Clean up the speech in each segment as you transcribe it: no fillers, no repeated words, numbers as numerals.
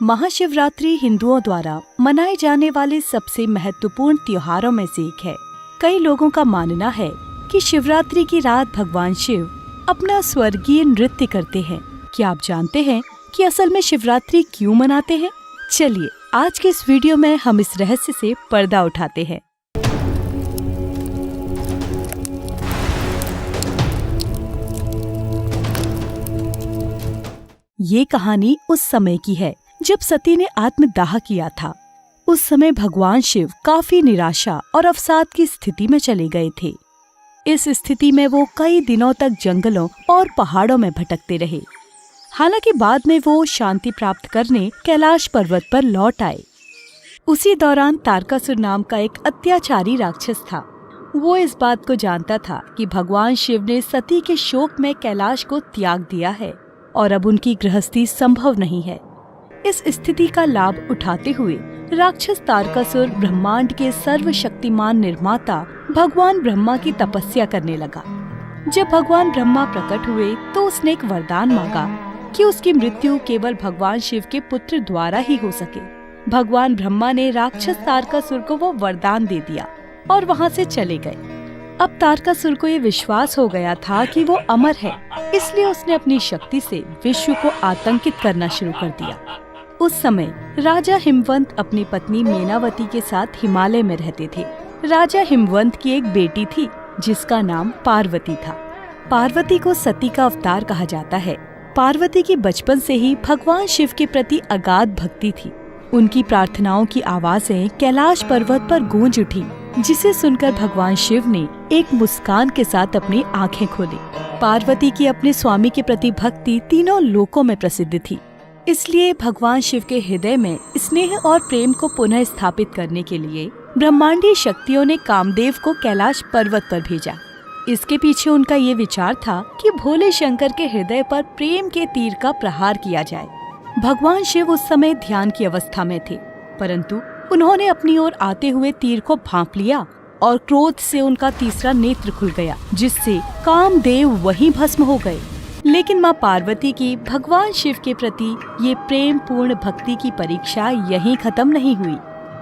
महाशिवरात्रि हिंदुओं द्वारा मनाए जाने वाले सबसे महत्वपूर्ण त्योहारों में से एक है। कई लोगों का मानना है कि शिवरात्रि की रात भगवान शिव अपना स्वर्गीय नृत्य करते हैं। क्या आप जानते हैं कि असल में शिवरात्रि क्यों मनाते हैं? चलिए आज के इस वीडियो में हम इस रहस्य से पर्दा उठाते हैं। ये कहानी उस समय की है जब सती ने आत्मदाह किया था। उस समय भगवान शिव काफी निराशा और अवसाद की स्थिति में चले गए थे। इस स्थिति में वो कई दिनों तक जंगलों और पहाड़ों में भटकते रहे। हालांकि बाद में वो शांति प्राप्त करने कैलाश पर्वत पर लौट आए। उसी दौरान तारकासुर नाम का एक अत्याचारी राक्षस था। वो इस बात को जानता था कि भगवान शिव ने सती के शोक में कैलाश को त्याग दिया है और अब उनकी गृहस्थी संभव नहीं है। इस स्थिति का लाभ उठाते हुए राक्षस तारकासुर ब्रह्मांड के सर्वशक्तिमान निर्माता भगवान ब्रह्मा की तपस्या करने लगा। जब भगवान ब्रह्मा प्रकट हुए तो उसने एक वरदान मांगा कि उसकी मृत्यु केवल भगवान शिव के पुत्र द्वारा ही हो सके। भगवान ब्रह्मा ने राक्षस तारकासुर को वो वरदान दे दिया और वहाँ से चले गए। अब तारकासुर को ये विश्वास हो गया था कि वो अमर है, इसलिए उसने अपनी शक्ति से विश्व को आतंकित करना शुरू कर दिया। उस समय राजा हिमवंत अपनी पत्नी मेनावती के साथ हिमालय में रहते थे। राजा हिमवंत की एक बेटी थी जिसका नाम पार्वती था। पार्वती को सती का अवतार कहा जाता है। पार्वती की बचपन से ही भगवान शिव के प्रति अगाध भक्ति थी। उनकी प्रार्थनाओं की आवाजें कैलाश पर्वत पर गूंज उठी, जिसे सुनकर भगवान शिव ने एक मुस्कान के साथ अपनी आंखें खोली। पार्वती की अपने स्वामी के प्रति भक्ति तीनों लोकों में प्रसिद्ध थी। इसलिए भगवान शिव के हृदय में स्नेह और प्रेम को पुनः स्थापित करने के लिए ब्रह्मांडीय शक्तियों ने कामदेव को कैलाश पर्वत पर भेजा। इसके पीछे उनका ये विचार था कि भोले शंकर के हृदय पर प्रेम के तीर का प्रहार किया जाए। भगवान शिव उस समय ध्यान की अवस्था में थे, परंतु उन्होंने अपनी ओर आते हुए तीर को भांप लिया और क्रोध से उनका तीसरा नेत्र खुल गया, जिससे कामदेव वहीं भस्म हो गए। लेकिन माँ पार्वती की भगवान शिव के प्रति ये प्रेम पूर्ण भक्ति की परीक्षा यहीं खत्म नहीं हुई।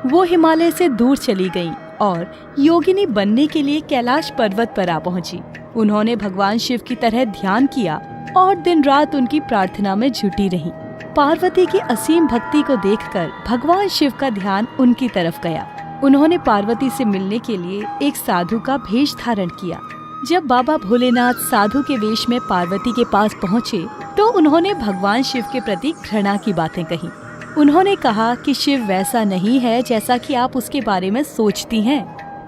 वो हिमालय से दूर चली गईं और योगिनी बनने के लिए कैलाश पर्वत पर आ पहुँची। उन्होंने भगवान शिव की तरह ध्यान किया और दिन रात उनकी प्रार्थना में जुटी रहीं। पार्वती की असीम भक्ति को देखकर भगवान शिव का ध्यान उनकी तरफ गया। उन्होंने पार्वती से मिलने के लिए एक साधु का भेष धारण किया। जब बाबा भोलेनाथ साधु के वेश में पार्वती के पास पहुँचे तो उन्होंने भगवान शिव के प्रति घृणा की बातें कही। उन्होंने कहा कि शिव वैसा नहीं है जैसा कि आप उसके बारे में सोचती हैं।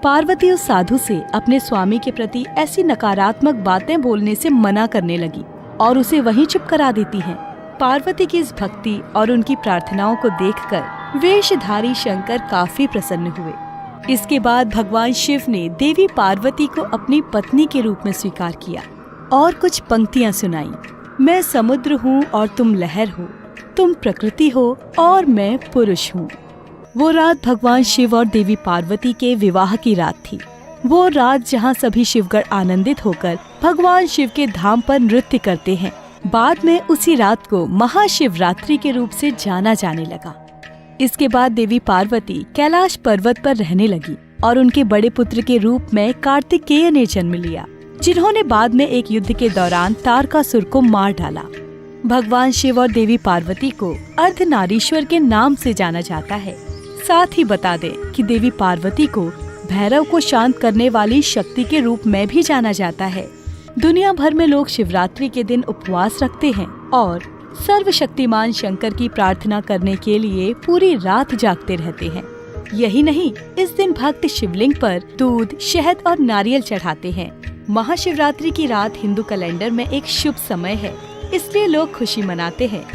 पार्वती उस साधु से अपने स्वामी के प्रति ऐसी नकारात्मक बातें बोलने से मना करने लगी और उसे वहीं चुप करा देती हैं। पार्वती की इस भक्ति और उनकी प्रार्थनाओं को देखकर वेशधारी शंकर काफी प्रसन्न हुए। इसके बाद भगवान शिव ने देवी पार्वती को अपनी पत्नी के रूप में स्वीकार किया और कुछ पंक्तियां सुनाई। मैं समुद्र हूँ और तुम लहर हो, तुम प्रकृति हो और मैं पुरुष हूँ। वो रात भगवान शिव और देवी पार्वती के विवाह की रात थी। वो रात जहाँ सभी शिवगण आनंदित होकर भगवान शिव के धाम पर नृत्य करते हैं। बाद में उसी रात को महाशिवरात्रि के रूप से जाना जाने लगा। इसके बाद देवी पार्वती कैलाश पर्वत पर रहने लगी और उनके बड़े पुत्र के रूप में कार्तिकेय ने जन्म लिया, जिन्होंने बाद में एक युद्ध के दौरान तारकासुर को मार डाला। भगवान शिव और देवी पार्वती को अर्धनारीश्वर के नाम से जाना जाता है। साथ ही बता दें कि देवी पार्वती को भैरव को शांत करने वाली शक्ति के रूप में भी जाना जाता है। दुनिया भर में लोग शिवरात्रि के दिन उपवास रखते हैं और सर्वशक्तिमान शंकर की प्रार्थना करने के लिए पूरी रात जागते रहते हैं। यही नहीं, इस दिन भक्त शिवलिंग पर दूध, शहद और नारियल चढ़ाते हैं। महाशिवरात्रि की रात हिंदू कैलेंडर में एक शुभ समय है, इसलिए लोग खुशी मनाते हैं।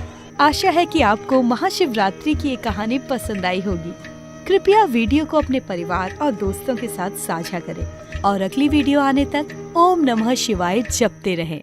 आशा है कि आपको महाशिवरात्रि की ये कहानी पसंद आई होगी। कृपया वीडियो को अपने परिवार और दोस्तों के साथ साझा करें और अगली वीडियो आने तक ओम नमः शिवाय जपते रहें।